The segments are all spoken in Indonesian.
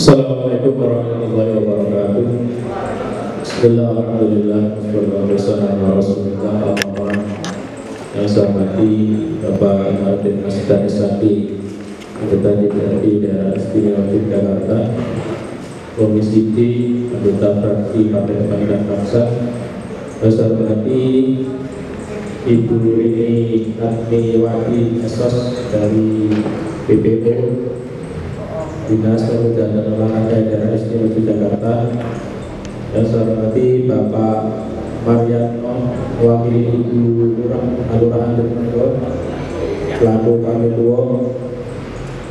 Assalamualaikum warahmatullahi wabarakatuh. Bismillahirrahmanirrahim. Yang saya hormati Bapak Martin Asdani Sandi, anggota DPRD Daerah Istimewa Yogyakarta, Komisi D, anggota fraksi Partai Kebangkitan Bangsa. Yang saya hormati Ibu Rini Admiwati Esos dari BPO Dinas Pemuda dan Olahraga Daerah Istimewa Yogyakarta. Yang saya hormati Bapak Mariano, wakil Ibu Kelurahan Depenegor, selaku Pamituwo.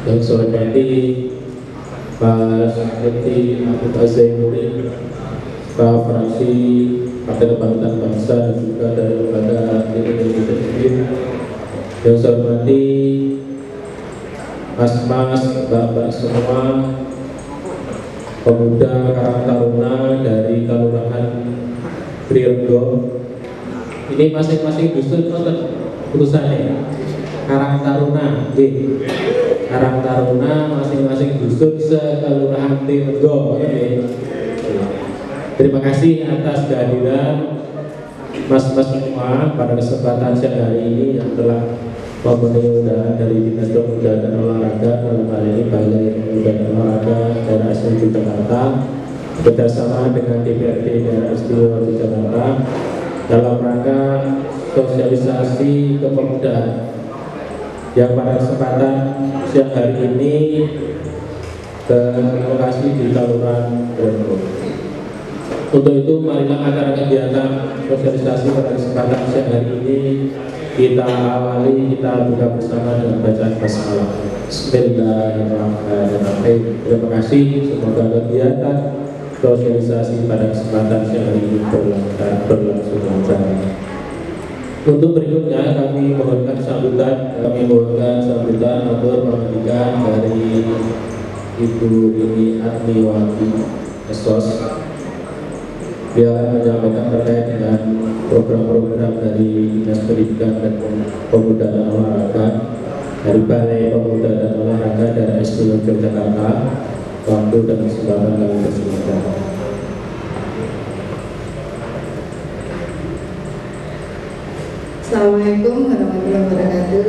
Yang saya hormati Pak Sekti Abdul Zainuri, Pak Fraksi Partai Kebangkitan Bangsa dan juga dari lembaga Indonesia. Yang saya hormati Mas-mas, mbak-mbak semua, pemuda Karang Taruna dari Kelurahan Priyogo. Ini masing-masing dusun urusannya. Karang Taruna, Karang Taruna masing-masing dusun se-Kelurahan Priyogo. Terima kasih atas kehadiran mas-mas semua pada kesempatan siang hari ini yang telah memenuhi undangan dari Dinas Pemuda dan Olahraga, dalam hal ini Balai Pemuda dan Olahraga Daerah Istimewa Yogyakarta bersama dengan DPRD Daerah Istimewa Yogyakarta dalam rangka sosialisasi kepemudaan yang pada kesempatan siang hari ini ke lokasi di Kelurahan Priyogo. Untuk itu, marilah acara kegiatan sosialisasi pada kesempatan siang hari ini kita awali, kita buka bersama dengan bacaan basmalah. Bismillahirrahmanirrahim. Terima kasih. Semoga kegiatan sosialisasi pada kesempatan siang hari ini berlangsung lancar. Untuk berikutnya kami mohonkan sambutan untuk pemilikan dari Ibu Rini Admiwati Esos. Dia akan menyampaikan terkait dengan program-program dari Dinas Pendidikan dan Pemuda dan Olahraga dari Balai Pemuda dan Olahraga Daerah Istimewa Yogyakarta. Waktu dan kesempatan kami persilakan. Assalamualaikum warahmatullahi wabarakatuh.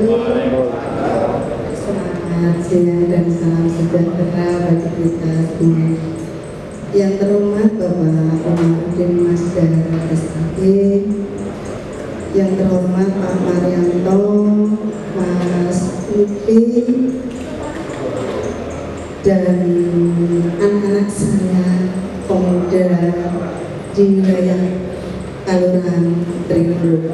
Selamat siang dan salam sejahtera bagi kita semua. Yang terhormat Bapak Komarudin Masdar SAG, yang terhormat Pak Marianto, Mas Lupi, dan anak-anak saya pemuda di wilayah Kelurahan Priyogo.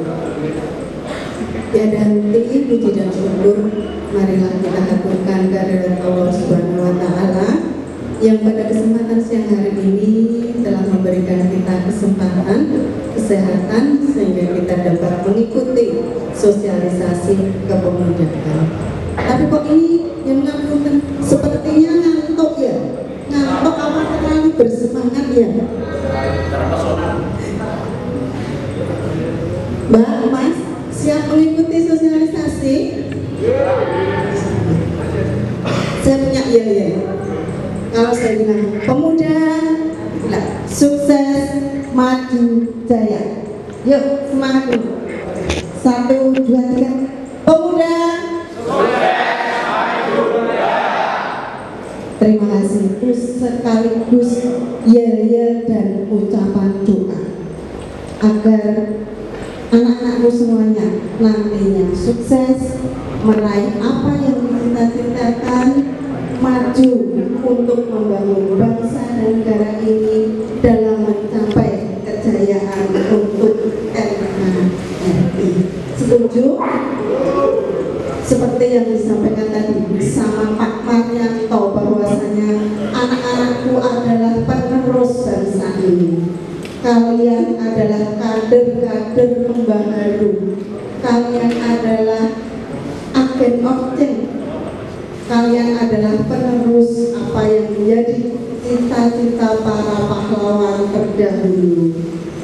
Tiada henti puji dan syukur marilah kita haturkan kehadirat Allah Subhanahu wa Ta'ala yang pada kesempatan siang hari ini telah memberikan kita kesempatan kesehatan sehingga kita dapat mengikuti sosialisasi kepemudaan. Tapi kok ini yang ngapunten sepertinya ngantuk ya? Ngantuk apa terlalu bersemangat ya? Mbak, Mas, siap mengikuti sosialisasi? Saya punya iya. Kalau saya bilang pemuda, sukses, maju, jaya. Yuk semangat dulu. 1, 2, 3. Pemuda, sukses, maju, jaya. Terima kasih. Terus sekaligus ya dan ucapan doa agar anak-anakku semuanya nantinya sukses, meraih apa yang dicita-citakan, maju untuk membangun bangsa dan negara ini dalam mencapai kejayaan untuk NKRI. Setuju? Seperti yang disampaikan tadi sama Pak Marianto bahwasanya anak-anakku adalah penerus bangsa ini. Kalian adalah kader-kader pembaharu. Kalian adalah agen of change. Kalian adalah penerus apa yang menjadi cita-cita para pahlawan terdahulu.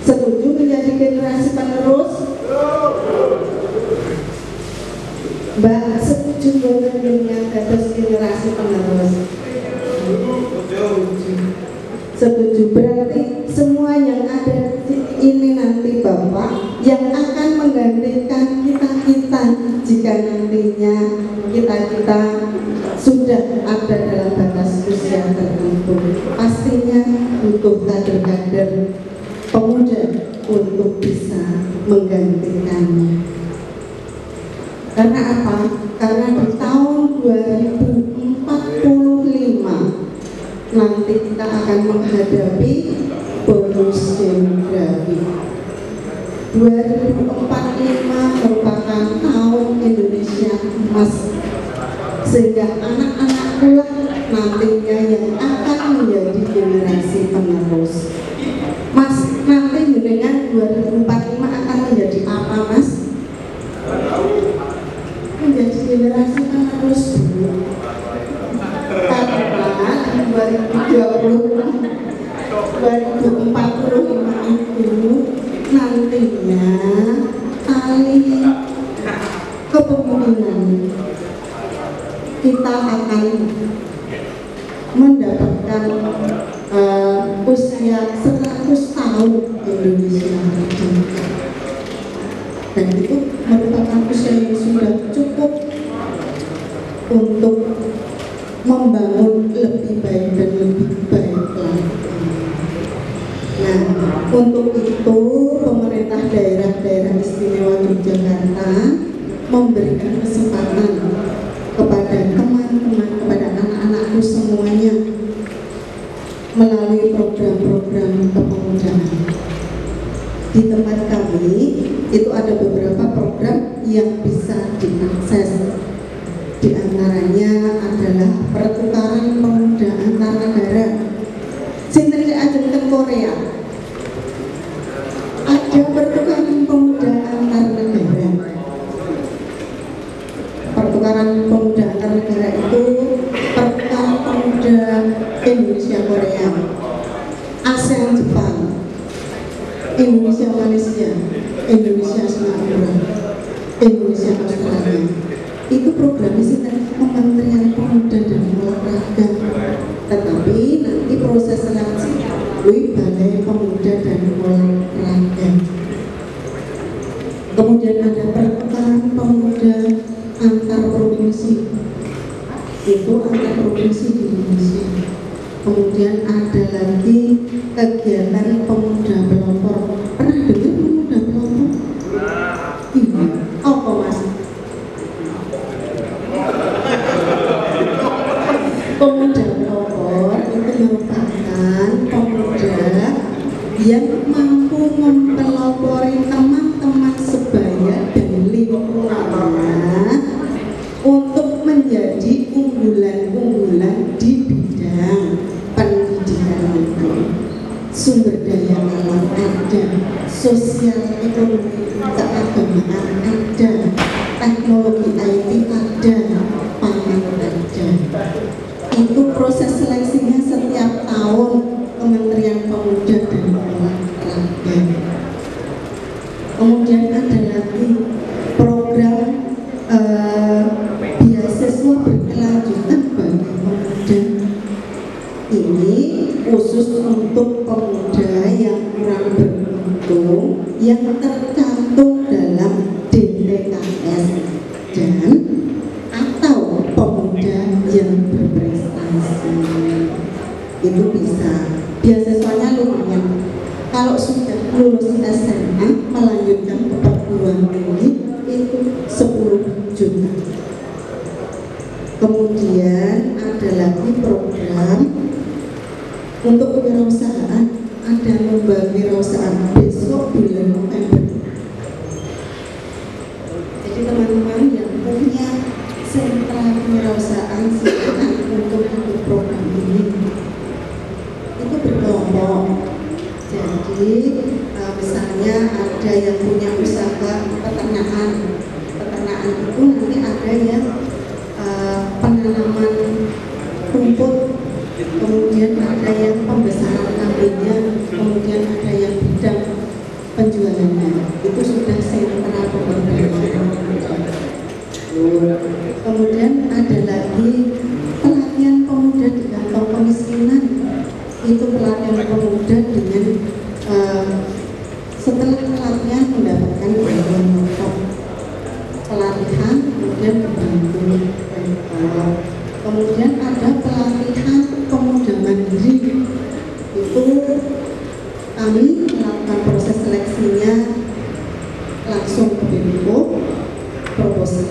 Setuju menjadi generasi penerus? Mbak, setuju dengan dados generasi penerus? Setuju. Berarti semua yang ada ini nanti Bapak yang akan menggantikan kita-kita jika nantinya kita sudah ada dalam batas usia tertentu, pastinya butuh kader-kader pemuda untuk bisa menggantikannya. Karena apa? Karena di tahun 2045 nanti kita akan menghadapi bonus demografi. 2045 merupakan tahun Indonesia emas, sehingga anak-anak pula nantinya yang akan menjadi generasi penerus. Mas, nanti dengan 2045 akan menjadi apa, Mas? Menjadi generasi penerus. Karena 2045 itu nantinya tali kepemimpinan kita akan mendapatkan usia 100 tahun Indonesia, dan itu merupakan usia yang sudah cukup untuk membangun lebih baik dan lebih baik lagi. Nah, untuk itu pemerintah daerah-daerah istimewa Yogyakarta memberikan kesempatan kepada teman-teman, kepada anak-anakku semuanya melalui program-program kepemudaan. Di tempat kami itu ada beberapa program yang bisa diakses. Di antaranya adalah pertukaran pemuda antar negara. Sinten ajeng ke Korea. Ada pertukaran pemuda antar negara. Pertukaran pemuda antar negara itu pertukaran pemuda Indonesia Korea, ASEAN Jepang, Indonesia Malaysia, Indonesia Singapura, Indonesia Australia. Itu programnya sih Kementerian Pemuda dan Olahraga, tetapi nanti proses seleksi melalui Balai Pemuda dan Olahraga. Kemudian ada pertukaran pemuda antar provinsi, itu antar provinsi di Indonesia. Kemudian ada lagi kegiatan pemuda pelopor. Pernah dengar pemuda pelopor? Iya. Apa Mas? Pemuda pelopor itu merupakan pemuda yang mampu mempelopori teman-teman sebaya dan lingkungannya untuk menjadi unggulan-unggulan di bidang pendidikan itu. Sumber daya alam ada, sosial ekonomi keagamaan ada, teknologi IT ada, pangan ada. Itu proses seleksinya setiap tahun Kementerian Pemuda dan Olahraga. Kemudian ada lagi program beasiswa berkelanjutan bagi pemuda. Ini khusus untuk pemuda yang kurang beruntung yang tercantum dalam DTKS dan atau pemuda yang berprestasi. Itu bisa. Beasiswanya lumayan. Kalau sudah lulus SMA melanjutkan ke perguruan tinggi itu 10 juta. Kemudian ada lagi program untuk kewirausahaan, ada lomba kewirausahaan besok bulan November. Jadi teman-teman yang punya sentra kewirausahaan silakan untuk ikut program ini. Itu berkelompok. Jadi misalnya ada yang punya usaha peternakan itu nanti ada yang penanaman rumput, kemudian ada yang pembesaran kambingnya, kemudian ada yang bidang penjualannya. Itu sudah sentra pemberdayaan. Kemudian ada lagi pelatihan pemuda di kantong kemiskinan. itu pelatihan pemuda dengan setelah pelatihan mendapatkan bantuan motor, pelatihan kemudian dibantu mentor, kemudian ada pelatihan pemuda mandiri. Itu kami melakukan proses seleksinya langsung ke BPO proposal.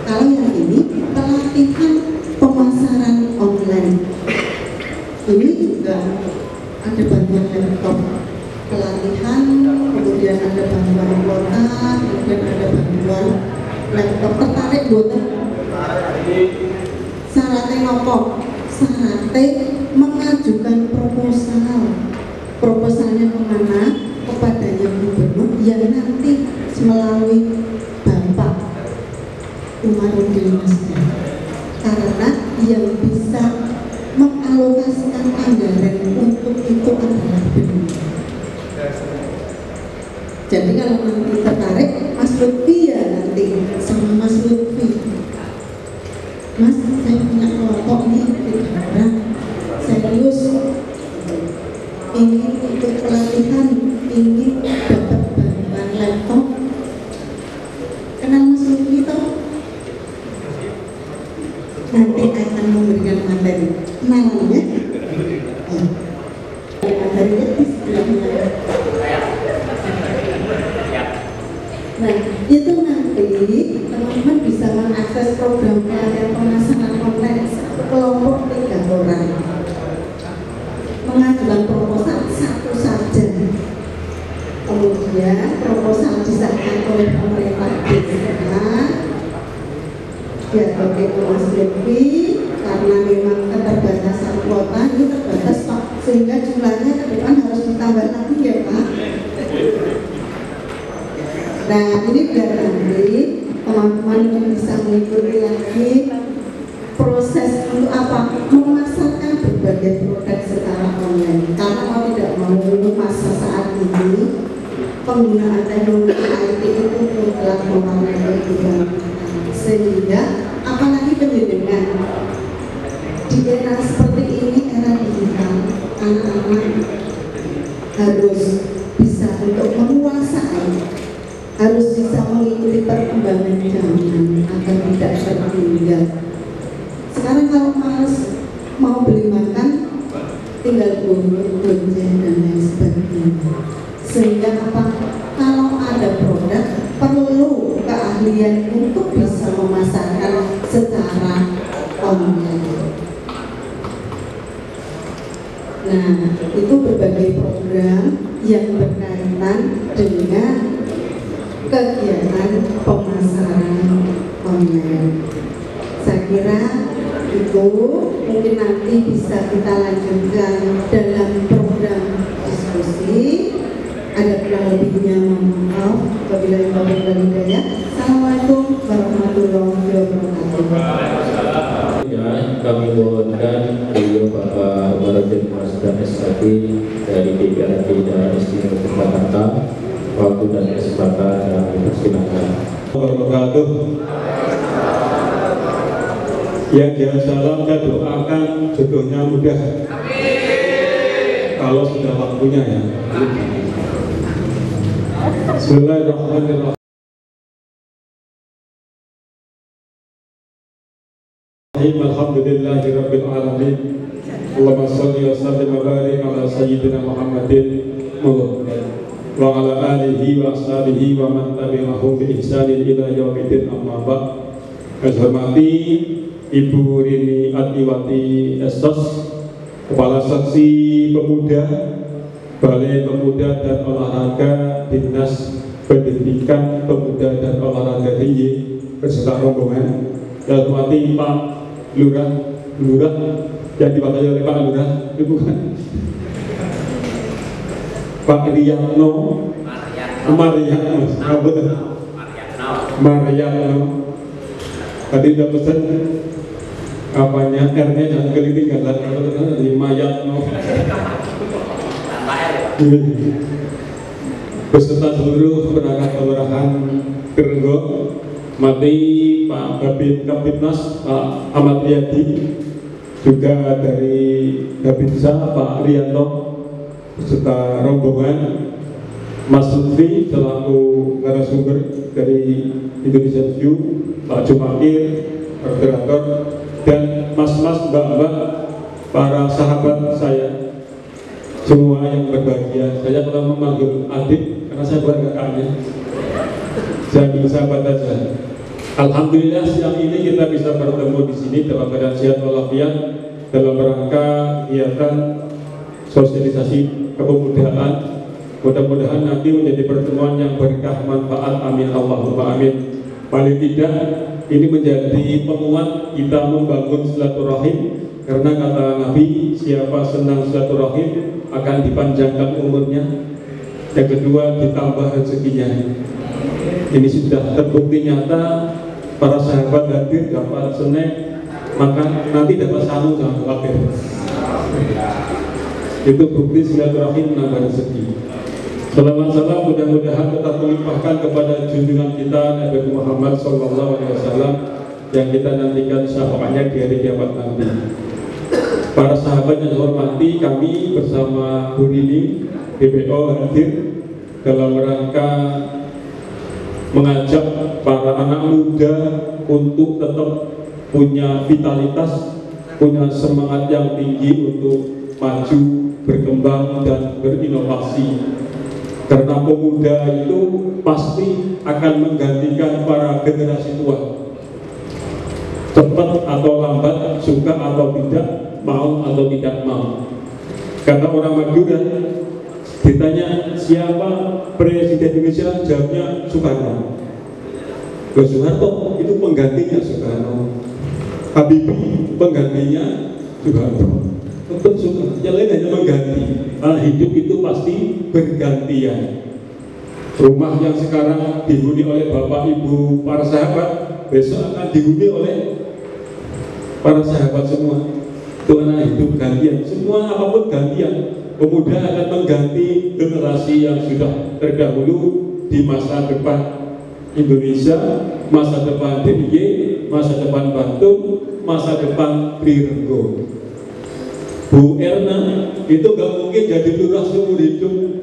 Kalau yang ini pelatihan pemasaran online, ini juga ada bantuan laptop pelatihan, kemudian ada bantuan kuota, kemudian ada bantuan laptop. Tertarik buatan syaratnya ngopo? Syaratnya mengajukan proposal. Proposalnya kemana? Kepada yang gubernur yang nanti melalui Bapak Umarudin Masda, karena yang bisa mengalokasikan anggaran untuk itu adalah BEM. Jadi kalau nanti tertarik, Mas Lutfi ya nanti sama Mas Lutfi, Mas saya punya kelompok nih di daerah, serius ingin ikut pelatihan, ingin dapat bantuan laptop. Kenal Mas Lutfi toh? Nanti akan memberikan materi kenalannya. Materinya di sebelahnya. Nah, itu nanti teman-teman bisa mengakses program pelatihan pemasaran online kelompok 3 orang. Mengajukan proposal 1 saja. Kemudian proposal disahkan oleh pemerintah desa. Ya, oke, Mas Lutfi, karena memang keterbatasan kuota ini terbatas Pak, sehingga jumlahnya ke depan harus ditambah lagi ya Pak. Nah, ini biar nanti teman-teman bisa mengikuti lagi proses untuk apa? Memasarkan berbagai produk secara online. Karena mau tidak mau masa saat ini penggunaan teknologi IT itu telah mewarnai kehidupan, sehingga apalagi pendidikan di era seperti ini, era digital, anak-anak harus bisa untuk menguasai, harus bisa mengikuti perkembangan zaman agar tidak tertinggal. Sekarang kalau males mau beli makan, tinggal Gojek dan lain sebagainya. Sehingga apa? Kalau ada produk perlu keahlian untuk bisa memasarkan secara online. Nah, itu berbagai program yang berkaitan dengan kegiatan pemasaran online. Saya kira itu mungkin nanti bisa kita lanjutkan dalam program diskusi. Ada kurang lebihnya, mohon maaf. Wabillahi taufiq wal hidayah. Assalamualaikum warahmatullahi wabarakatuh. Ya, kami mohonkan beliau Bapak Umarudin Masda SHG dari DPRD Daerah Istimewa Yogyakarta, waktu dan kesempatan yang dipersilakan. Wabarakatuh. Yang dia salam saya doakan jodohnya mudah. Kalau sudah waktunya ya. Bismillahirrahmanirrahim. Alhamdulillahirabbil alamin. Allahumma shalli wa sallim wa barik ala sayyidina Muhammadin wa ala alihi wa ashabihi wa man tabi'ahum bi ihsanin ila yaumil amma ba'd. Hormati Ibu Rini Atiwati Estos, Kepala Seksi Pemuda Balai Pemuda dan Olahraga Dinas Pendidikan Pemuda dan Olahraga DIY beserta rombongan. Dan hormati Pak Lurah yang diwakili oleh Pak Lurah, Ibu Pak Riyano Mariano. Tadi udah pesan apanya, R-nya jangan ketinggalan, di Mayatno. Beserta seluruh perangkat kelurahan Gerenggo, mati Pak Babin Kapitnas, Pak Ahmad Riyadi, juga dari Babinsa Pak Rianto beserta rombongan, Mas Lutfi selaku narasumber dari Indonesian View, Pak Jumakir, moderator, dan mas-mas, mbak-mbak, para sahabat saya semua yang berbahagia. Saya telah memanggil adik karena saya bukan kakaknya, saya bilang sahabat saja. Alhamdulillah siang ini kita bisa bertemu di sini dalam keadaan sehat walafiat dalam rangka kegiatan sosialisasi kepemudaan. Mudah-mudahan nanti menjadi pertemuan yang berkah manfaat, amin Allahumma amin. Paling tidak ini menjadi penguat kita membangun silaturahim, karena kata Nabi, siapa senang silaturahim akan dipanjangkan umurnya. Yang kedua, ditambah rezekinya. Ini sudah terbukti nyata. Para sahabat hadir dapat snack, maka nanti dapat sanu, jangan khawatir. Itu bukti silaturahim menambah rezeki. Selamat salam mudah-mudahan tetap melimpahkan kepada junjungan kita Nabi Muhammad SAW yang kita nantikan syafaatnya di hari kiamat nanti. Para sahabat yang hormati, kami bersama Bu Rini BPO hadir dalam rangka mengajak para anak muda untuk tetap punya vitalitas, punya semangat yang tinggi untuk maju, berkembang, dan berinovasi. Karena pemuda itu pasti akan menggantikan para generasi tua. Cepat atau lambat, suka atau tidak, mau atau tidak mau. Karena orang Madura ditanya siapa presiden Indonesia, jawabnya Soekarno. Soeharto itu penggantinya Soekarno, Habibie penggantinya Soeharto. Tetap Soekarno, yang lain hanya mengganti. Hidup itu pasti bergantian. Rumah yang sekarang dihuni oleh bapak ibu para sahabat, besok akan dihuni oleh para sahabat semua. Itu karena hidup gantian. Semua apapun gantian. Pemuda akan mengganti generasi yang sudah terdahulu di masa depan Indonesia, masa depan DIY, masa depan Bantul, masa depan Trirenggo. Bu Erna itu gak mungkin jadi lurah seumur hidup,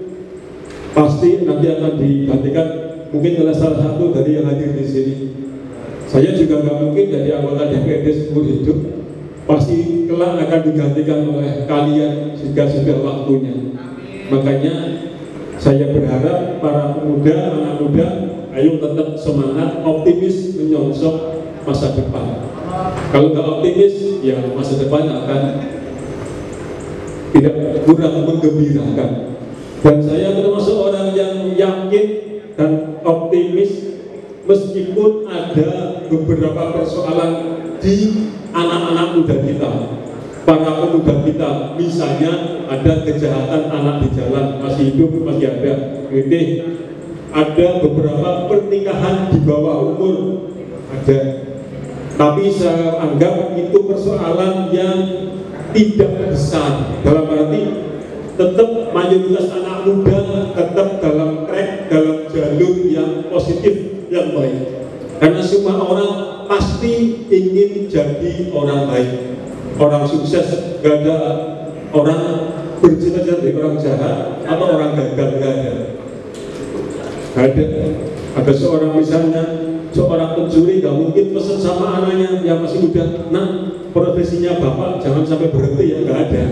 pasti nanti akan digantikan mungkin oleh salah satu dari yang hadir di sini. Saya juga gak mungkin jadi anggota DPRD seumur hidup, pasti kelak akan digantikan oleh kalian jika sudah waktunya. Makanya saya berharap para pemuda, anak muda, ayo tetap semangat, optimis menyongsong masa depan. Kalau nggak optimis, ya masa depan akan tidak kurang menggembirakan. Dan saya termasuk orang yang yakin dan optimis meskipun ada beberapa persoalan di anak-anak muda kita, para pemuda kita. Misalnya ada kejahatan anak di jalan, masih hidup, masih ada. Ada beberapa pernikahan di bawah umur, ada. Tapi saya anggap itu persoalan yang tidak besar. Dalam arti tetap mayoritas anak muda tetap dalam track, dalam jalur yang positif, yang baik. Karena semua orang pasti ingin jadi orang baik, orang sukses. Gak ada orang bercita-cita jadi orang jahat atau orang gagal, gak ada. Ada seorang misalnya, seorang pencuri gak mungkin pesan sama anaknya yang masih muda, nah profesinya bapak jangan sampai berhenti, ya gak ada.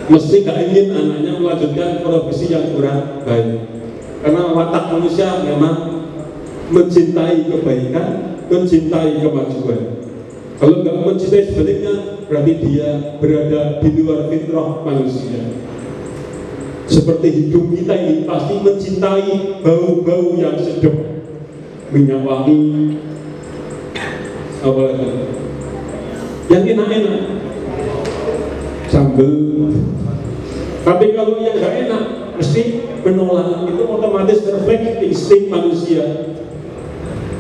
Mesti gak ingin anaknya melanjutkan profesi yang kurang baik. Karena watak manusia memang mencintai kebaikan, mencintai kemajuan. Kalau nggak mencintai sebaliknya, berarti dia berada di luar fitrah manusia. Seperti hidung kita ini pasti mencintai bau-bau yang sedap, minyak wangi, apa lagi, yang enak-enak, sambal. Tapi kalau yang nggak enak, mesti menolak. Itu otomatis refleks insting manusia.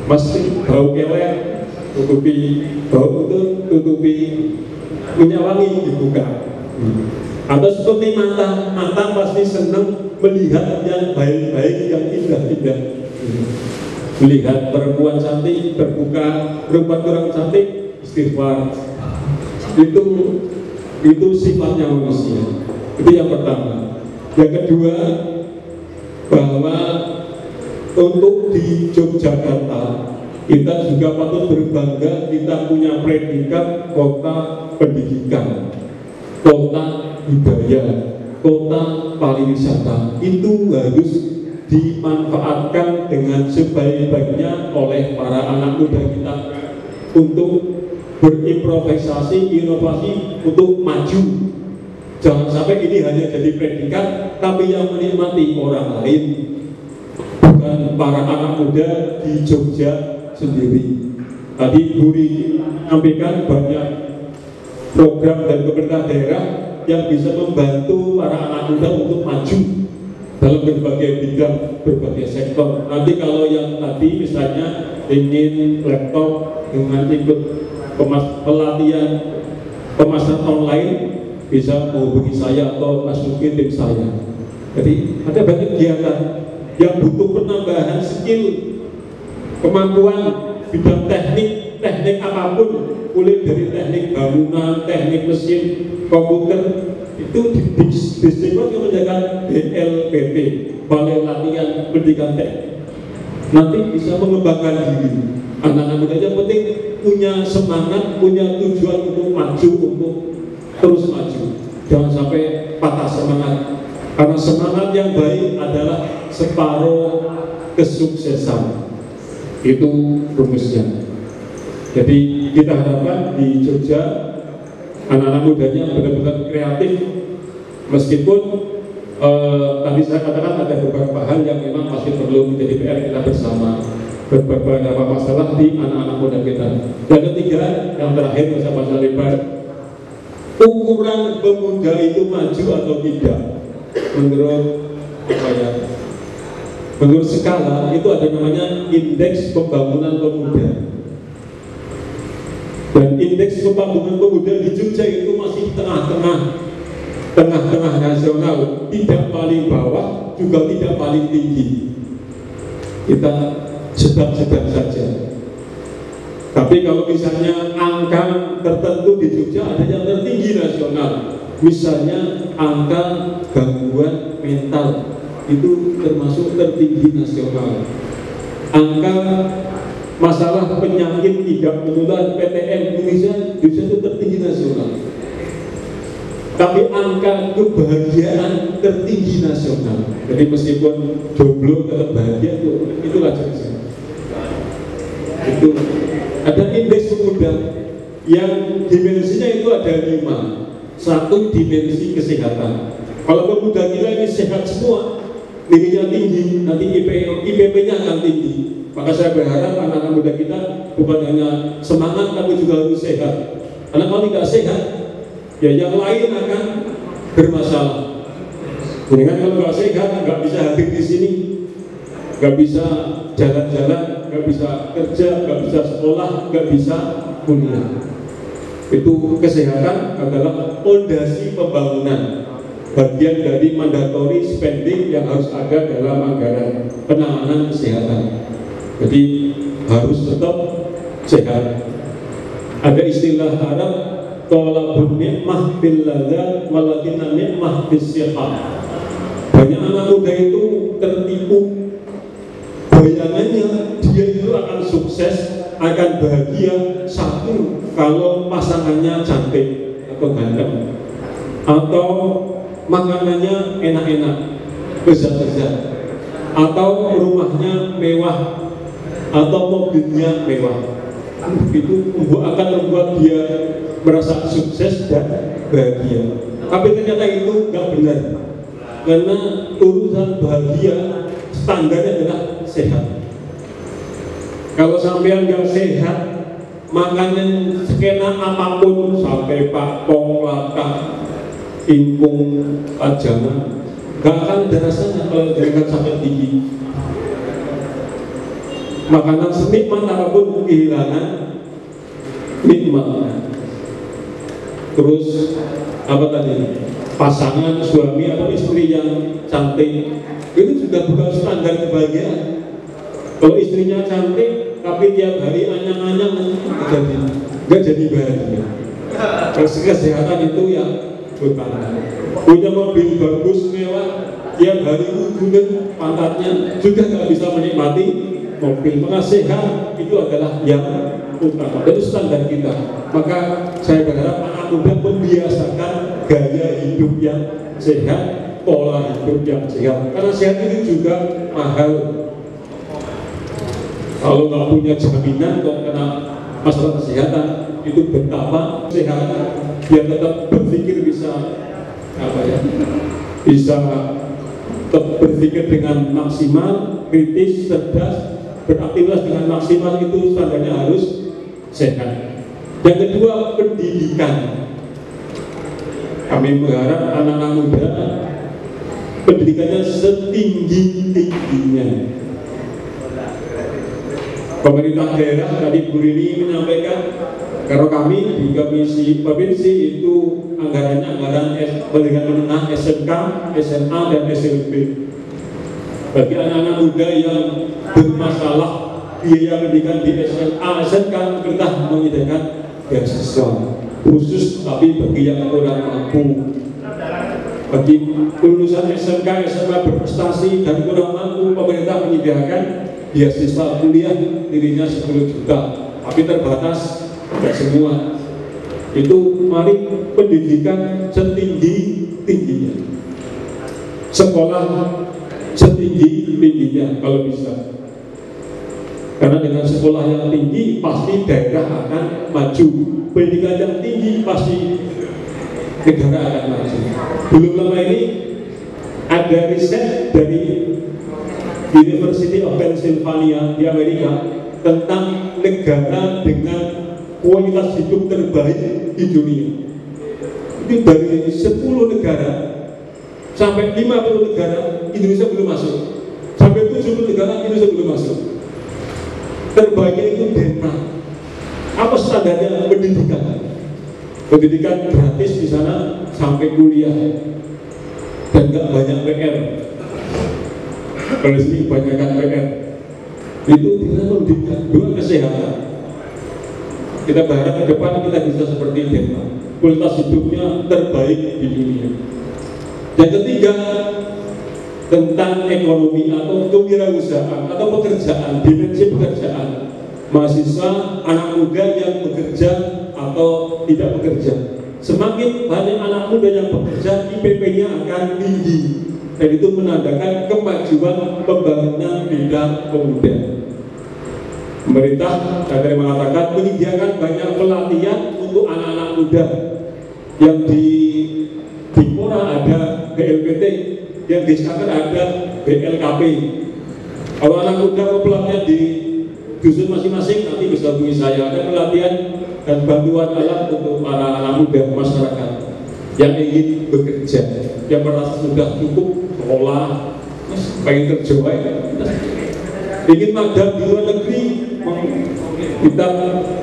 Mesti bau kelek, tutupi bau itu, tutupi minyak wangi dibuka. Atau seperti mata pasti senang melihat yang baik-baik, yang indah-indah. Melihat perempuan cantik terbuka, perempuan kurang cantik istighfar. Itu sifatnya manusia. Itu yang pertama. Yang kedua, bahwa untuk di Yogyakarta kita juga patut berbangga, kita punya predikat kota pendidikan, kota budaya, kota pariwisata. Itu harus dimanfaatkan dengan sebaik-baiknya oleh para anak muda kita untuk berimprovisasi, inovasi, untuk maju. Jangan sampai ini hanya jadi predikat, tapi yang menikmati orang lain, bukan para anak muda di Jogja sendiri. Tadi Buri sampaikan banyak program dan pemerintah daerah yang bisa membantu para anak muda untuk maju dalam berbagai bidang, berbagai sektor. Nanti kalau yang tadi misalnya ingin laptop dengan ikut pelatihan pemasaran online, bisa menghubungi saya atau masukin tim saya. Jadi ada banyak kegiatan yang butuh penambahan skill, kemampuan bidang teknik apapun, mulai dari teknik bangunan, teknik mesin, komputer, itu disebut menjaga BLPT, Balai Latihan Pendidikan Teknik. Nanti bisa mengembangkan diri. Anak-anak muda yang penting punya semangat, punya tujuan untuk maju, untuk terus maju. Jangan sampai patah semangat. Karena semangat yang baik adalah separuh kesuksesan. Itu rumusnya. Jadi kita harapkan di Jogja anak-anak mudanya benar-benar kreatif. Meskipun tadi saya katakan ada beberapa hal yang memang masih perlu menjadi PR kita bersama. Beberapa masalah di anak-anak muda kita. Yang ketiga, yang terakhir masa pasal lebar, ukuran pemuda itu maju atau tidak menurut skala itu ada namanya indeks pembangunan pemuda. Dan indeks pembangunan pemuda di Jogja itu masih tengah-tengah nasional, tidak paling bawah juga tidak paling tinggi. Kita sedang-sedang saja. Tapi kalau misalnya angka tertentu di Jogja ada yang tertinggi nasional, misalnya angka gangguan mental itu termasuk tertinggi nasional. Angka masalah penyakit tidak menular PTM Indonesia itu tertinggi nasional. Tapi angka kebahagiaan tertinggi nasional. Jadi meskipun jomblo tetap bahagia, itulah Jogja. Itu ada indeks pemuda yang dimensinya itu ada 5. Satu, dimensi kesehatan. Kalau pemuda kita ini sehat semua, nilainya tinggi, nanti IPP-nya akan tinggi. Maka saya berharap anak-anak muda kita bukan hanya semangat tapi juga harus sehat. Karena kalau tidak sehat, ya yang lain akan bermasalah. Jadi kan kalau nggak sehat, nggak bisa hadir di sini, nggak bisa jalan-jalan, nggak bisa kerja, nggak bisa sekolah, nggak bisa kuliah. Itu kesehatan adalah fondasi pembangunan, bagian dari mandatory spending yang harus ada dalam anggaran penanganan kesehatan. Jadi harus tetap sehat. Ada istilah Arab, tolabun ni'mah bil ladzat walakinna ni'mah bis sihah. Banyak anak muda itu tertipu bayangannya dia itu akan sukses, akan bahagia satu kalau pasangannya cantik atau ganteng, atau makanannya enak-enak, lezat-lezat, atau rumahnya mewah, atau mobilnya mewah. Itu akan membuat dia merasa sukses dan bahagia. Tapi ternyata itu nggak benar, karena urusan bahagia standarnya adalah sehat. Kalau sampean nggak sehat, makanan skena apapun sampai pakpong, lata, ingkung, pajangan, nggak akan ada rasanya kalau derajat sampai tinggi. Makanan senikmat apapun kehilangan nikmat. Terus apa tadi? Pasangan suami atau istri yang cantik itu juga bukan standar kebahagiaan. Kalau istrinya cantik tapi tiap hari anyang-anyang nggak jadi bahagia. Kesehatan itu yang utama. Punya mobil bagus mewah, tiap hari hubungan pantatnya juga nggak bisa menikmati mobil. Maka sehat itu adalah yang utama. Itu standar kita. Maka saya berharap anak muda membiasakan gaya hidup yang sehat, pola hidup yang sehat. Karena sehat itu juga mahal. Kalau nggak punya jaminan kok kena masalah kesehatan, itu betapa sehat biar tetap berpikir bisa bisa tetap berpikir dengan maksimal, kritis, cerdas, beraktivitas dengan maksimal. Itu standarnya harus sehat. Yang kedua, pendidikan. Kami berharap anak-anak muda pendidikannya setinggi-tingginya. Pemerintah daerah tadi Bu Rini menyampaikan, kalau kami di komisi provinsi itu anggarannya anggaran pendidikan menengah SMK, SMA, dan SLB. Bagi anak-anak muda yang bermasalah biaya pendidikan di SMA, SMK, pemerintah menyediakan beasiswa khusus, tapi bagi yang kurang mampu. Bagi lulusan SMK, SMA berprestasi dan kurang mampu, pemerintah menyediakan beasiswa kuliah dirinya 10 juta, tapi terbatas, tidak semua. Itu mari pendidikan setinggi-tingginya, sekolah setinggi-tingginya kalau bisa. Karena dengan sekolah yang tinggi pasti daerah akan maju. Pendidikan yang tinggi pasti negara akan maju. Belum lama ini ada riset dari University of Pennsylvania di Amerika tentang negara dengan kualitas hidup terbaik di dunia. Itu dari 10 negara sampai 50 negara Indonesia belum masuk, sampai 70 negara Indonesia belum masuk. Terbaiknya itu Denmark. Apa standarnya? Pendidikan. Pendidikan gratis di sana sampai kuliah dan nggak banyak PR. Kalau sini kebanyakan PR. Itu tidak pendidikan. Dua, kesehatan. Kita berharap ke depan kita bisa seperti Denmark. Kualitas hidupnya terbaik di dunia. Yang ketiga, tentang ekonomi atau kewirausahaan atau pekerjaan, dimensi pekerjaan. Mahasiswa, anak muda yang bekerja atau tidak bekerja. Semakin banyak anak muda yang bekerja, IPP-nya akan tinggi. Dan itu menandakan kemajuan pembangunan bidang pemuda. Pemerintah tadi mengatakan menyediakan banyak pelatihan untuk anak-anak muda. Yang di Pora ada BLPT, yang di Sakatar ada BLKP. Kalau anak muda mau pelatihan di dusun masing-masing, nanti bisa hubungi saya. Ada pelatihan dan bantuan alat untuk para anak muda masyarakat yang ingin bekerja, yang merasa sudah cukup sekolah, pengen kerja, ingin magang di luar negeri. Kita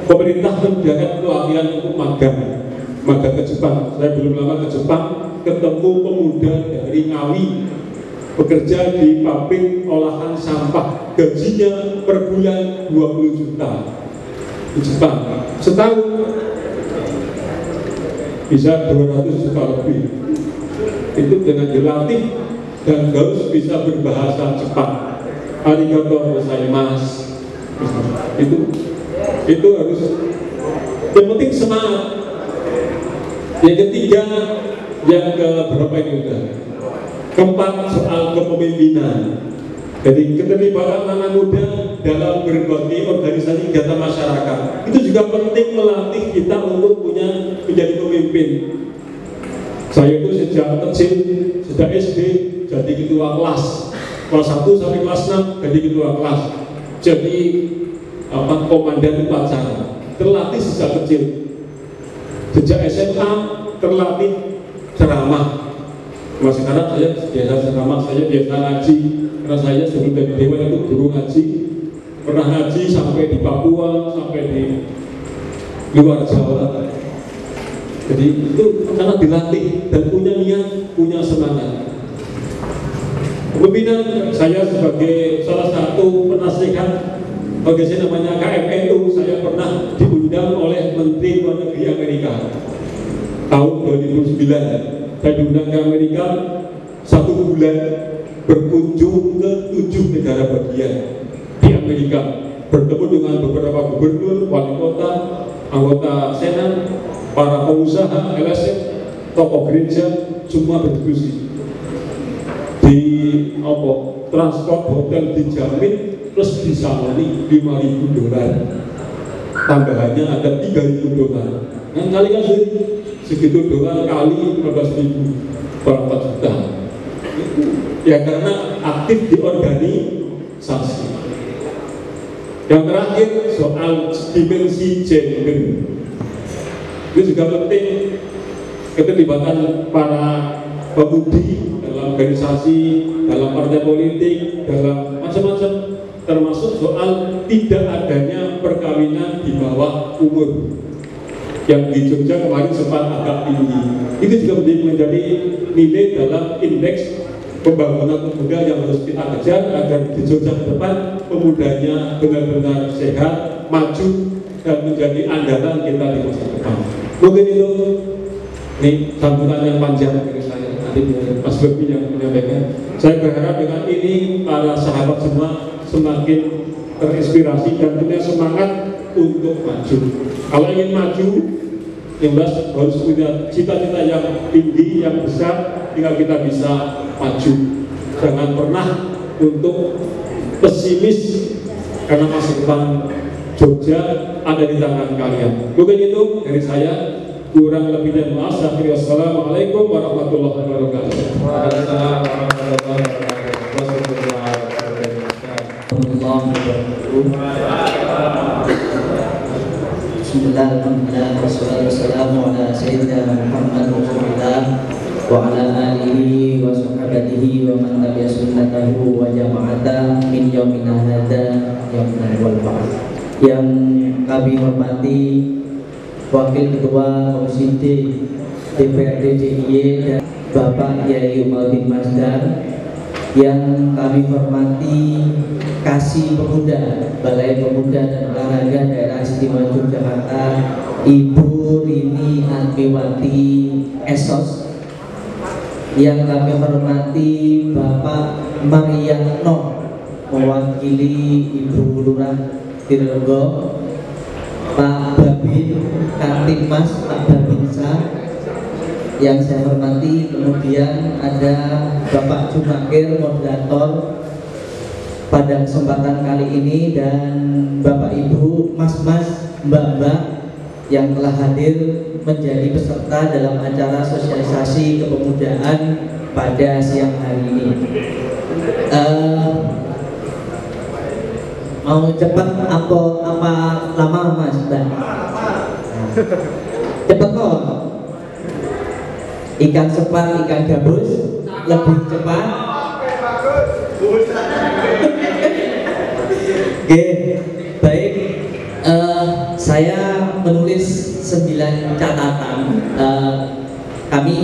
pemerintah menyediakan pelatihan untuk magang ke Jepang. Saya belum lama ke Jepang, ketemu pemuda dari Ngawi bekerja di pabrik olahan sampah, gajinya per bulan 20 juta di Jepang, setahun bisa 200 juta lebih. Itu dengan dilatih dan harus bisa berbahasa Jepang. Arigatou gozaimasu. Itu harus, yang penting semangat. Yang ketiga, yang ke berapa ini udah? Keempat, soal kepemimpinan. Jadi keterlibatan anak muda dalam berbagai organisasi kegiatan masyarakat itu juga penting, melatih kita untuk menjadi pemimpin. Saya itu sejak kecil, sejak SD jadi ketua kelas 1 sampai kelas 6 jadi ketua kelas, jadi komandan upacara, terlatih sejak kecil. Sejak SMA terlatih ceramah. Mas sekarang saya biasa ceramah, saya biasa ngaji. Karena saya sebelum jadi dewan itu guru ngaji, pernah ngaji sampai di Papua, sampai di luar Jawa. Jadi itu karena dilatih dan punya niat, punya semangat. Kepemimpinan, saya sebagai salah satu penasihat organisasi namanya KMNU, saya pernah diundang oleh Menteri Luar Negeri Amerika tahun 2009 saya diundang ke Amerika 1 bulan berkunjung ke 7 negara bagian di Amerika, bertemu dengan beberapa gubernur, wali kota, anggota senat, para pengusaha, LSM, tokoh gereja, semua berdiskusi di transport hotel dijamin plus disaloni $5.000, tambahannya ada $3.000. Kan kali kan segitu dolar kali 15.000, berapa juta? Ya karena aktif di organisasi. Yang terakhir soal dimensi gender, itu juga penting, keterlibatan para pemudi dalam organisasi, dalam partai politik, dalam macam-macam, termasuk soal tidak adanya perkawinan di bawah umur yang di Jogja kemarin sempat agak tinggi. Itu juga menjadi nilai dalam indeks pembangunan pemuda yang harus kita kejar agar di Jogja ke depan pemudanya benar-benar sehat, maju, dan menjadi andalan kita di masa depan. Mungkin itu nih sambutan yang panjang dari saya. Nanti Mas Bobi yang menyampaikan. Saya berharap dengan ini para sahabat semua semakin terinspirasi dan punya semangat untuk maju. Kalau ingin maju, yang harus punya cita-cita yang tinggi, yang besar, hingga kita bisa maju. Jangan pernah untuk pesimis, karena masa depan Jogja ada di tangan kalian. Mungkin itu dari saya, kurang lebihnya maaf. Wassalamualaikum warahmatullahi wabarakatuh. Bismillahirrahmanirrahim. Wassalamu ala sayyidina Muhammad Rasulullah wa ala alihi wa sahbihi wa man tabi'a sunnatahu wa jama'ata min yaumina hadza yaumul wal ba'd. Yang kami hormati Wakil Ketua Komisi D DPRD DIY dan Bapak Yai Umaruddin Masdar, yang kami hormati Kasih Pemuda Balai Pemuda dan Olahraga Daerah Istimewa Yogyakarta, Ibu Rini Admiwati Esos, yang kami hormati Bapak Mariano mewakili Ibu Lurah Tirego, Pak Babin Kantimas, Pak Babinsa, yang saya hormati. Kemudian ada Bapak Jumakir, moderator pada kesempatan kali ini, dan Bapak Ibu, Mas-mas, Mbak-mbak yang telah hadir menjadi peserta dalam acara sosialisasi kepemudaan pada siang hari ini. Mau cepat apa lama Mas Mbak? Cepat kok. Ikan sepat, ikan gabus lebih cepat. Oke, baik. Saya menulis 9 catatan. Kami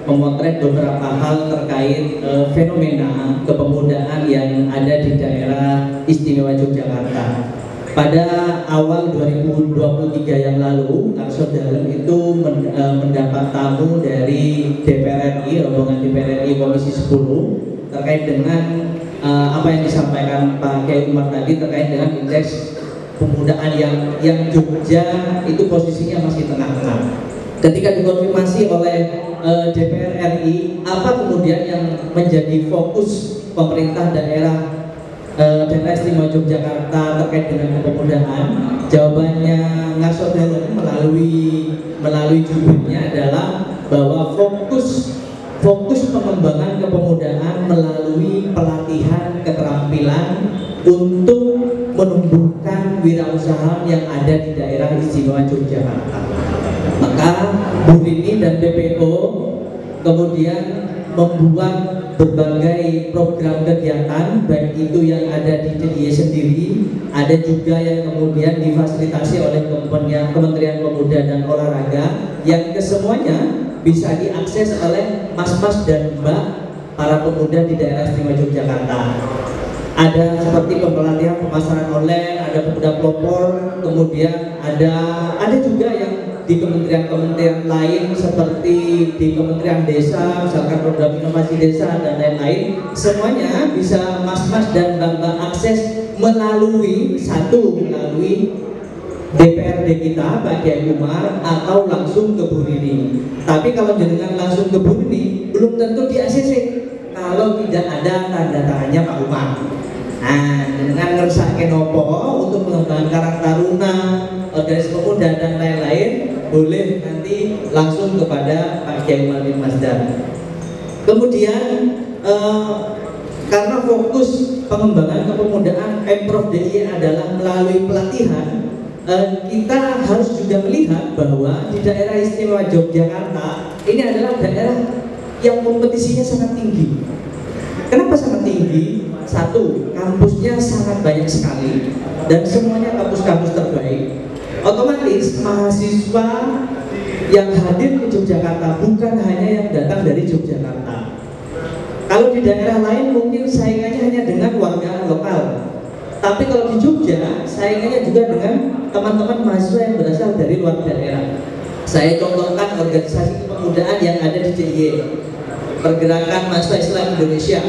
memotret beberapa hal terkait fenomena kepemudaan yang ada di daerah istimewa Yogyakarta. Pada awal 2023 yang lalu, Arsot Dalem itu mendapat tamu dari DPR RI, rombongan DPR RI Komisi 10, terkait dengan apa yang disampaikan Pak Kiai Umar tadi terkait dengan indeks pemudaan yang Jogja itu posisinya masih tengah-tengah. Ketika dikonfirmasi oleh DPR RI, apa kemudian yang menjadi fokus pemerintah daerah Istimewa Yogyakarta terkait dengan kepemudaan, jawabannya Ngasot Dalem melalui jubirnya adalah bahwa fokus pengembangan kepemudaan melalui pelatihan keterampilan untuk menumbuhkan wirausaha yang ada di daerah istimewa Yogyakarta. Maka Bu Rini dan BPO kemudian membuat berbagai program kegiatan, baik itu yang ada di DIY sendiri, ada juga yang kemudian difasilitasi oleh Kementerian Pemuda dan Olahraga, yang kesemuanya bisa diakses oleh mas-mas dan mbak para pemuda di daerah istimewa Yogyakarta. Ada seperti pembelatihan pemasaran online, ada pemuda pelopor, kemudian ada juga yang di kementerian-kementerian lain seperti di Kementerian Desa, misalkan program inovasi desa dan lain-lain, semuanya bisa mas-mas dan mbak-mbak akses melalui DPRD kita, Pak Kiai Umar, atau langsung ke Bu Rini. Tapi kalau jenengan langsung ke Bu Rini, belum tentu di ACC kalau tidak ada tanda tangannya Pak Umar. Nah, dengan ngersake nopo untuk pengembangan Karang Taruna, organisasi pemuda dan lain-lain, boleh nanti langsung kepada Pak Kiai Umar bin Masdar. Kemudian karena fokus pengembangan kepemudaan Pemprov DIY adalah melalui pelatihan, kita harus juga melihat bahwa di daerah istimewa Yogyakarta ini adalah daerah yang kompetisinya sangat tinggi. Kenapa sangat tinggi? Satu, kampusnya sangat banyak sekali dan semuanya kampus-kampus terbaik. Otomatis mahasiswa yang hadir ke Yogyakarta bukan hanya yang datang dari Yogyakarta. Kalau di daerah lain mungkin saingannya hanya dengan warga lokal. Tapi kalau di Jogja, saingannya juga dengan teman-teman mahasiswa yang berasal dari luar daerah. Saya contohkan organisasi kepemudaan yang ada di DIY, Pergerakan Mahasiswa Islam Indonesia.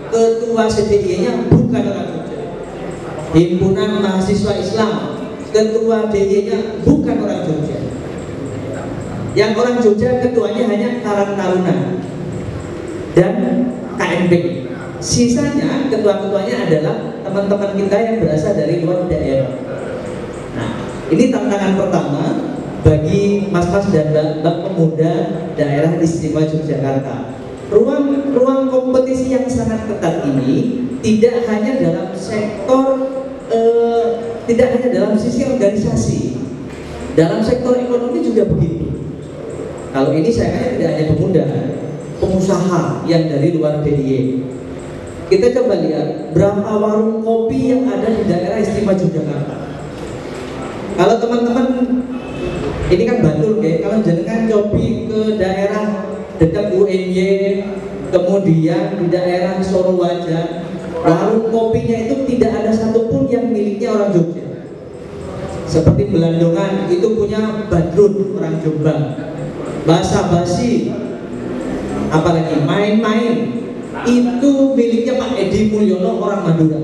Ketua CDIY-nya bukan orang Jogja. Himpunan Mahasiswa Islam, ketua DIY-nya bukan orang Jogja. Yang orang Jogja ketuanya hanya Karang Taruna dan KNP. Sisanya ketua-ketuanya adalah teman-teman kita yang berasal dari luar daerah. Nah, ini tantangan pertama bagi mas-mas dan mbak pemuda daerah istimewa Yogyakarta. Ruang kompetisi yang sangat ketat ini tidak hanya dalam sektor, tidak hanya dalam sisi organisasi, dalam sektor ekonomi juga begitu. Kalau ini saya tidak hanya pemuda, pengusaha yang dari luar DIY. Kita coba lihat berapa warung kopi yang ada di daerah istimewa Yogyakarta. Kalau teman-teman, ini kan Bantul, kalau jenengan cobi ke daerah dekat UNY, kemudian di daerah Sorowaja, warung kopinya itu tidak ada satupun yang miliknya orang Jogja. Seperti Belandongan itu punya Badrun, orang Jombang. Basa-basi, apalagi main-main, itu miliknya Pak Edi Mulyono, orang Madura.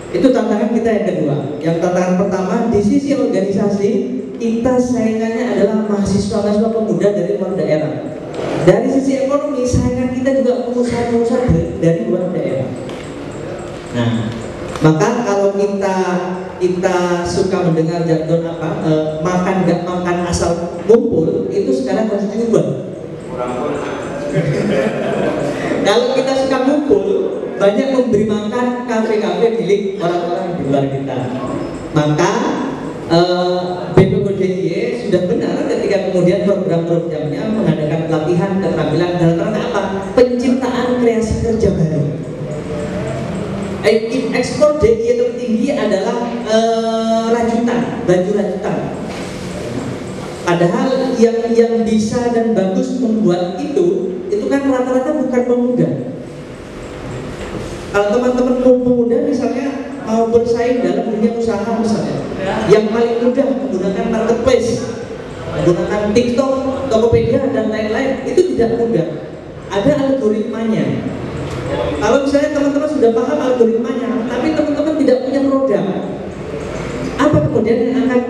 Itu tantangan kita yang kedua. Yang tantangan pertama, di sisi organisasi kita saingannya adalah mahasiswa-mahasiswa pemuda dari luar daerah. Dari sisi ekonomi, saingan kita juga pengusaha-pengusaha dari luar daerah. Nah, maka kalau kita suka mendengar jargon makan gak makan asal kumpul, itu sekarang harus diubah. Kalau kita suka ngumpul, banyak memberi makan kafe-kafe milik orang-orang di luar kita. Maka BPODIY sudah benar ketika kemudian program-programnya mengadakan pelatihan keterampilan dalam rangka apa? Penciptaan kreasi kerja baru. Ekspor DIY tertinggi adalah rajutan, baju rajutan. Padahal yang bisa dan bagus membuat itu kan rata-rata bukan pemuda. Kalau teman-teman pemuda misalnya mau bersaing dalam dunia usaha misalnya, yang paling mudah menggunakan marketplace, menggunakan TikTok, Tokopedia dan lain-lain, itu tidak mudah. Ada algoritmanya. Kalau misalnya teman-teman sudah paham algoritmanya, tapi teman-teman tidak punya produk, apa kemudian yang akan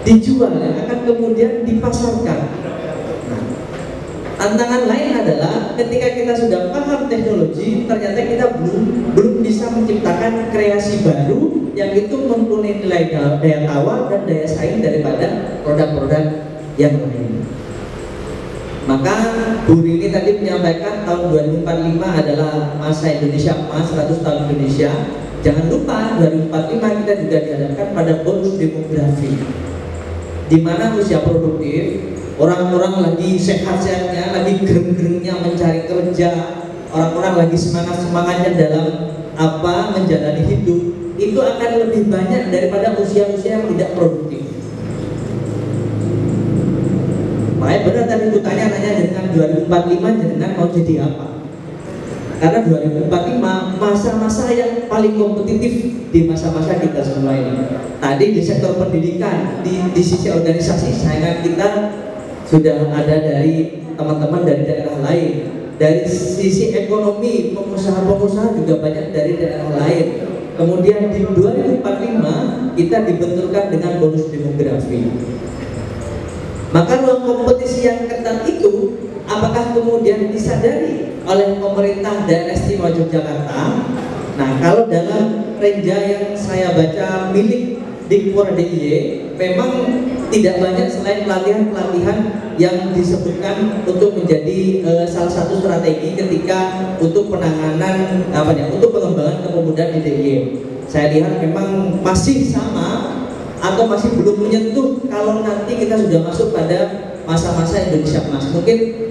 dijual, yang akan kemudian dipasarkan? Nah, tantangan lain adalah ketika kita sudah paham teknologi, ternyata kita belum bisa menciptakan kreasi baru yang itu mempunyai nilai daya tawar dan daya saing daripada produk-produk yang lain. Maka Bu Rini tadi menyampaikan tahun 2045 adalah masa Indonesia emas, 100 tahun Indonesia. Jangan lupa 2045 kita juga dihadapkan pada bonus demografi, di mana usia produktif, orang-orang lagi sehat-sehatnya, lagi gereng-gerengnya mencari kerja, orang-orang lagi semangat-semangatnya dalam menjalani hidup, itu akan lebih banyak daripada usia-usia yang tidak produktif. Makanya benar tadi itu nanya dengan 2045 dengan mau jadi apa? Karena 2045 masa-masa yang paling kompetitif di masa-masa kita semua ini. Tadi di sektor pendidikan, di sisi organisasi saingan kita sudah ada dari teman-teman dari daerah lain. Dari sisi ekonomi, pengusaha-pengusaha juga banyak dari daerah lain. Kemudian di 2045 kita dibenturkan dengan bonus demografi. Maka ruang kompetisi yang ketat itu apakah kemudian disadari oleh pemerintah daerah istimewa Yogyakarta? Nah, kalau dalam renja yang saya baca milik Dikpor DIY, memang tidak banyak selain pelatihan-pelatihan yang disebutkan untuk menjadi salah satu strategi ketika untuk penanganan untuk pengembangan kepemudaan di DIY. Saya lihat memang masih sama atau masih belum menyentuh kalau nanti kita sudah masuk pada masa-masa Indonesia Emas. Mungkin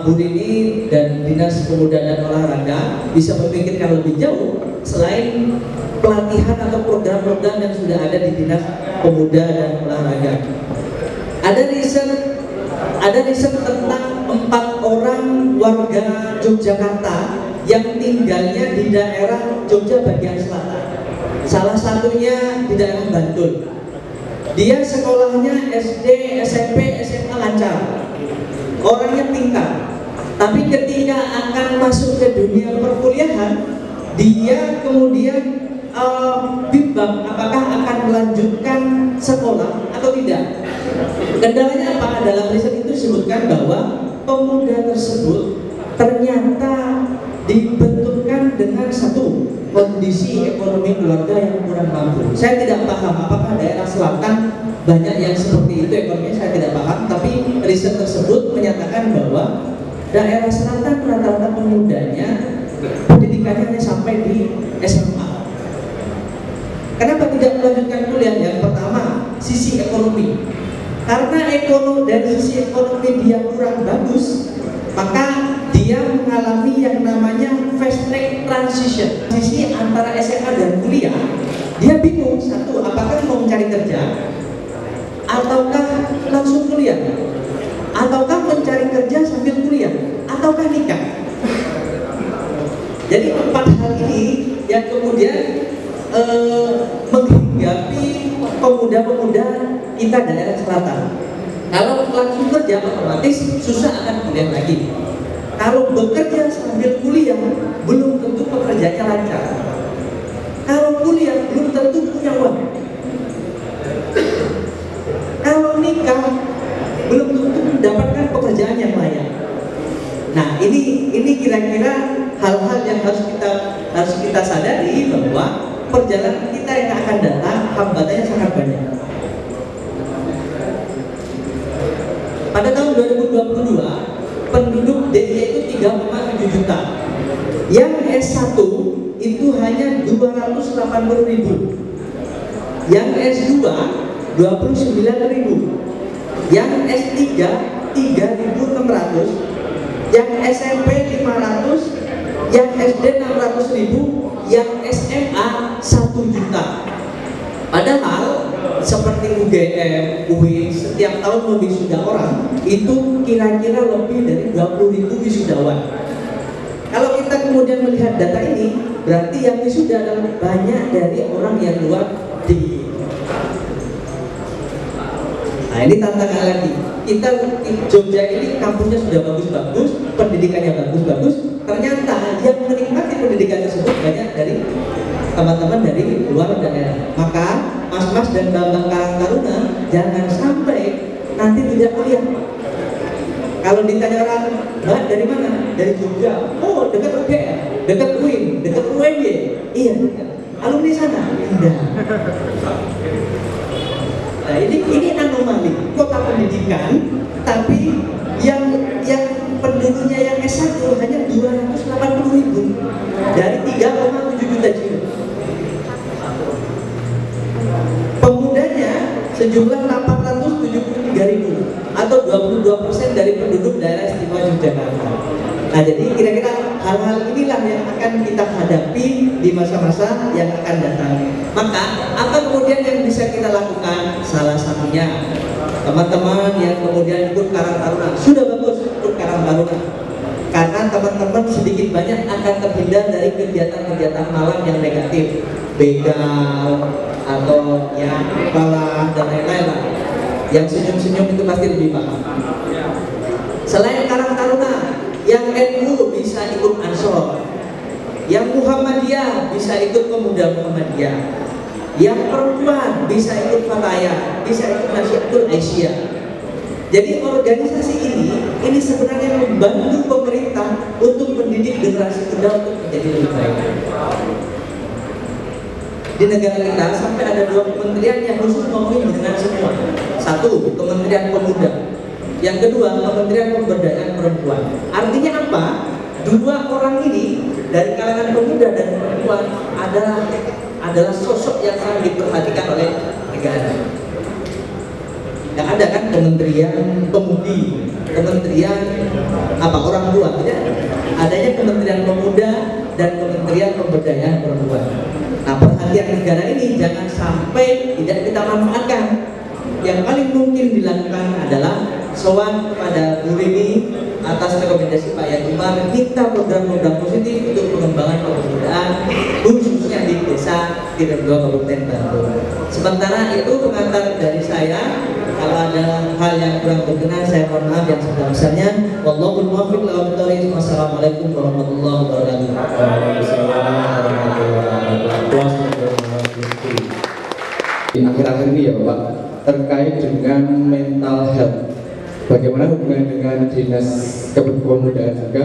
Bu Rini dan Dinas Pemuda dan Olahraga bisa memikirkan lebih jauh selain pelatihan atau program-program yang sudah ada di Dinas Pemuda dan Olahraga. Ada riset tentang 4 orang warga Yogyakarta yang tinggalnya di daerah Jogja bagian selatan. Salah satunya di daerah Bantul. Dia sekolahnya SD, SMP, SMA lancar. Orangnya pintar. Tapi ketika akan masuk ke dunia perkuliahan, dia kemudian bimbang apakah akan melanjutkan sekolah atau tidak. Kendalanya apa? Dalam riset itu disebutkan bahwa pemuda tersebut ternyata dibenturkan dengan satu kondisi ekonomi keluarga yang kurang mampu. Saya tidak paham apakah daerah selatan banyak yang seperti itu ekonominya, saya tidak paham. Tapi riset tersebut menyatakan bahwa daerah selatan rata-rata pemudanya pendidikannya hanya sampai di SMA. Kenapa tidak melanjutkan kuliah? Yang pertama, sisi ekonomi. Karena dari sisi ekonomi dia kurang bagus, maka dia mengalami yang namanya fast track transition. Sisi antara SMA dan kuliah, dia bingung. Satu, apakah mau mencari kerja, ataukah langsung kuliah, ataukah mencari kerja sambil kuliah, ataukah nikah. Jadi 4 hal ini yang kemudian menghinggapi pemuda-pemuda kita daerah selatan. Kalau langsung kerja otomatis susah akan kuliah lagi. Kalau bekerja sambil kuliah belum tentu pekerjaannya lancar. Kalau kuliah belum tentu punya uang. Kalau nikah belum tentu mendapatkan pekerjaan yang layak. Nah, ini kira-kira hal-hal yang harus kita sadari bahwa perjalanan kita yang akan datang hambatannya sangat banyak. Pada tahun 2022 penduduk DIY itu 3,7 juta. Yang S1 itu hanya 280.000. Yang S2 29.000. Yang S3 3.600. Yang SMP 500. Yang SD 600.000. Yang SMA 1 juta. Padahal seperti UGM, UI setiap tahun mewisuda orang itu kira-kira lebih dari 20.000 wisudawan. Kalau kita kemudian melihat data ini, berarti yang wisuda adalah banyak dari orang yang luar DIY. Nah, ini tantangan lagi. Kita Jogja ini kampusnya sudah bagus-bagus, pendidikannya bagus-bagus. Ternyata yang menikmati pendidikan tersebut banyak dari teman-teman dari luar daerah. Maka Mas-mas dan Bambang Karang Taruna jangan sampai nanti tidak kuliah. Kalau ditanya orang, Mbak dari mana? Dari Jogja. Oh, dekat UGM, dekat UIN, dekat UNY. Iya, dekat. Alumni sana? Enggak. Nah, ini anomali kota pendidikan, tapi yang penduduknya yang S1 hanya 280.000 dari 3,7 juta jiwa. Pemudanya sejumlah 873.000 atau 22% dari penduduk daerah istimewa Yogyakarta. Nah, jadi kira-kira hal-hal inilah yang akan kita hadapi di masa-masa yang akan datang. Maka apa kemudian yang bisa kita lakukan? Salah satunya teman-teman yang kemudian ikut Karang Taruna sudah bagus ikut Karang Taruna. karena teman-teman sedikit banyak akan terhindar dari kegiatan-kegiatan malam yang negatif, begal atau ya apalah dan lain-lain lah. Yang senyum-senyum itu pasti lebih paham. Selain Karang Taruna, yang NU bisa ikut Ansor, yang Muhammadiyah bisa ikut Pemuda Muhammadiyah, yang perempuan bisa ikut Fataya, bisa ikut Nasyatul Aisyah. Jadi organisasi ini sebenarnya membantu pemerintah untuk mendidik generasi muda untuk menjadi lebih baik. Di negara kita sampai ada 2 kementerian yang khusus ngomongin dengan semua. 1, Kementerian Pemuda. Yang kedua, Kementerian Pemberdayaan Perempuan. Artinya apa? 2 orang ini dari kalangan pemuda dan perempuan adalah sosok yang sangat diperhatikan oleh negara. Yang ada kan Kementerian Pemudi, Kementerian orang tua, tidak? Adanya Kementerian Pemuda dan Kementerian Pemberdayaan Perempuan. Nah, perhatian negara ini jangan sampai tidak kita manfaatkan. Yang paling mungkin dilakukan adalah sowan kepada Bu Rini atas rekomendasi Pak Yatumar, minta program-program positif untuk pengembangan kepemudaan khususnya di desa Tirendua Kabupaten Bantul. Sementara itu pengantar dari saya. Kalau ada hal yang kurang berkenan, saya mohon maaf yang sebesar-besarnya. Wallahul muwaffiq ila aqwamit thoriq. Wassalamualaikum warahmatullahi wabarakatuh. Di akhir-akhir ini ya Bapak, terkait dengan mental health, bagaimana hubungan dengan dinas kepemudaan juga,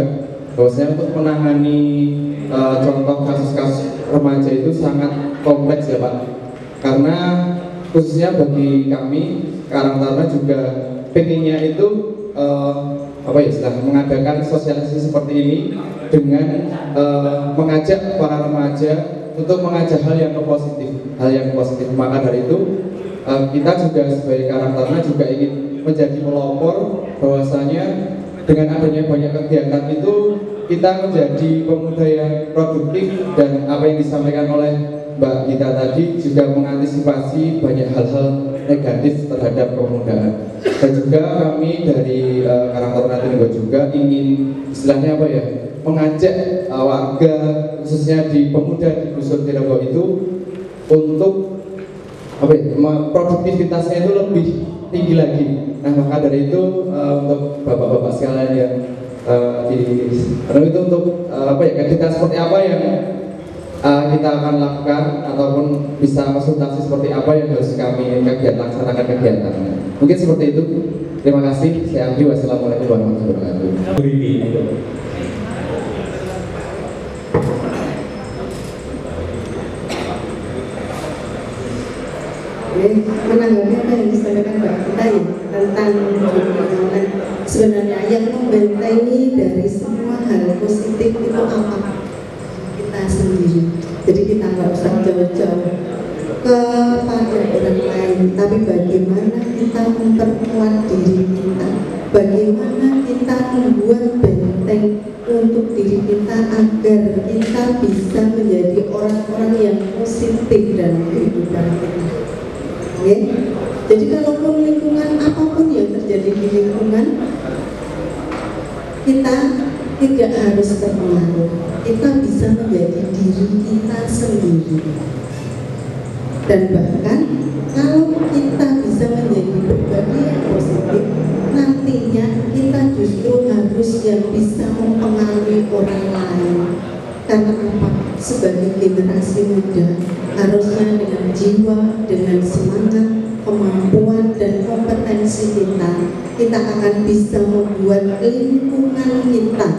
bahwasanya untuk menangani contoh kasus-kasus remaja itu sangat kompleks ya Pak, karena khususnya bagi kami Karang Taruna juga pengennya itu mengadakan sosialisasi seperti ini dengan mengajak para remaja untuk mengajak hal yang positif. Maka dari itu kita juga sebagai Karang Taruna juga ingin menjadi pelopor bahwasanya dengan adanya banyak kegiatan itu kita menjadi pemuda yang produktif, dan apa yang disampaikan oleh Mbak Gita tadi juga mengantisipasi banyak hal-hal negatif terhadap kepemudaan. Dan juga kami dari Karang Taruna Tirendua juga ingin istilahnya mengajak warga khususnya di pemuda di Dusun Tirendua itu untuk produktivitasnya itu lebih tinggi lagi. Nah, maka dari itu untuk bapak-bapak sekalian yang untuk kita seperti apa yang kita akan lakukan ataupun bisa konsultasi seperti apa yang harus kami laksanakan kegiatannya. Mungkin seperti itu. Terima kasih. Saya Andri. Wassalamualaikum warahmatullahi wabarakatuh. Menanggapi apa yang disampaikan Mbak Gita ya tentang sebenarnya yang membentengi dari semua hal positif itu apa? Kita sendiri. Jadi kita nggak usah jauh-jauh kepada orang lain, tapi bagaimana kita memperkuat diri kita, bagaimana kita membuat benteng untuk diri kita agar kita bisa menjadi orang-orang yang positif dalam kehidupan kita. Oke? Jadi kalaupun lingkungan apapun yang terjadi di lingkungan, kita tidak harus terpengaruh. Kita bisa menjadi diri kita sendiri. Dan bahkan kalau kita bisa menjadi pribadi yang positif, nantinya kita justru harus yang bisa mempengaruhi orang lain. Karena apa? Sebagai generasi muda harusnya dengan jiwa, dengan semangat, kemampuan dan kompetensi kita akan bisa membuat lingkungan kita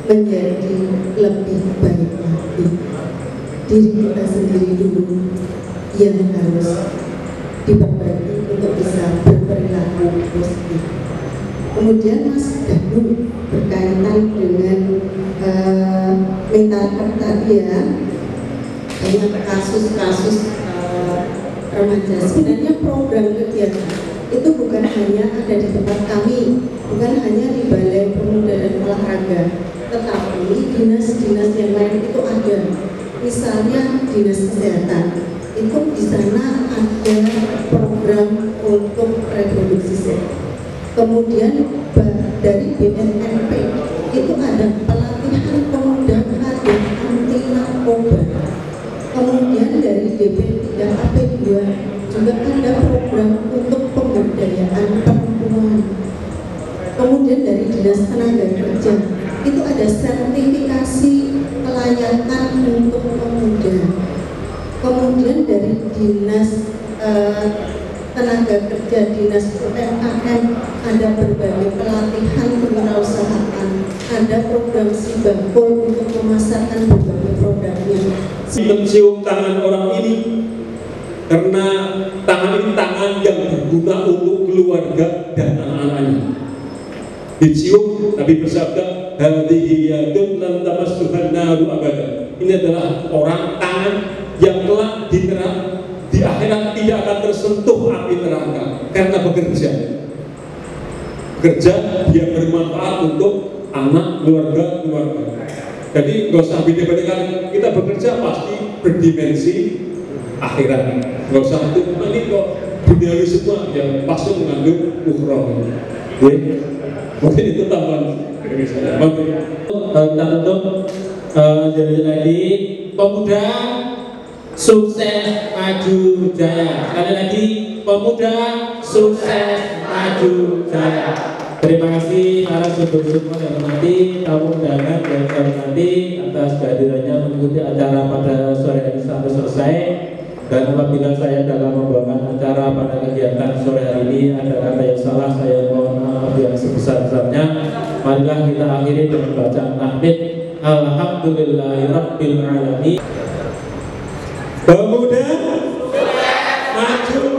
menjadi lebih baik lagi. Diri kita sendiri dulu yang harus diperbaiki untuk bisa berperilaku positif. Kemudian Mas Danu berkaitan dengan mental health tadi ya, banyak kasus-kasus remaja. Sebenarnya program kegiatan itu bukan hanya ada di tempat kami, bukan hanya di Balai Pemuda dan Olahraga, tetapi dinas-dinas yang lain itu ada. Misalnya dinas kesehatan, itu di sana ada program untuk reproduksi sehat. Kemudian dari BNNP itu ada pelatihan pemuda kadin anti narkoba. Kemudian dari DP3 AP2 juga ada program untuk pemberdayaan perempuan. Kemudian dari Dinas Tenaga Kerja itu ada sertifikasi kelayakan untuk pemuda. Kemudian dari Dinas Tenaga Kerja, Dinas UMKM ada berbagai pelatihan kewirausahaan, ada program Sibakul untuk memasarkan berbagai produknya. Mencium tangan orang ini karena tangan ini tangan yang berguna untuk keluarga dan anak-anaknya. Dicium tapi bersabda hadhihi yadun lam tamassuhan naru abada. Ini adalah orang tangan yang kelak di neraka di akhirat tidak akan tersentuh api neraka karena bekerja dia bermanfaat untuk anak keluarga. Jadi nggak usah beda-bedakan, kita bekerja pasti berdimensi akhirat, nggak usah itu ini kok duniawi semua yang pasti mengandung ukhrawi. Mungkin itu tambahan dari saya. Kita tutup jadi lagi pemuda sukses maju jaya. Sekali lagi pemuda sukses maju jaya. Terima kasih narasumber semua yang hormati, tamu undangan yang saya hormati atas kehadirannya mengikuti acara pada sore hari sampai selesai. Dan apabila saya dalam membawakan acara pada kegiatan sore hari ini ada kata yang salah, saya mohon maaf yang sebesar-besarnya. Marilah kita akhiri dengan bacaan tahmid. Alhamdulillahirabbil alamin. Pemuda maju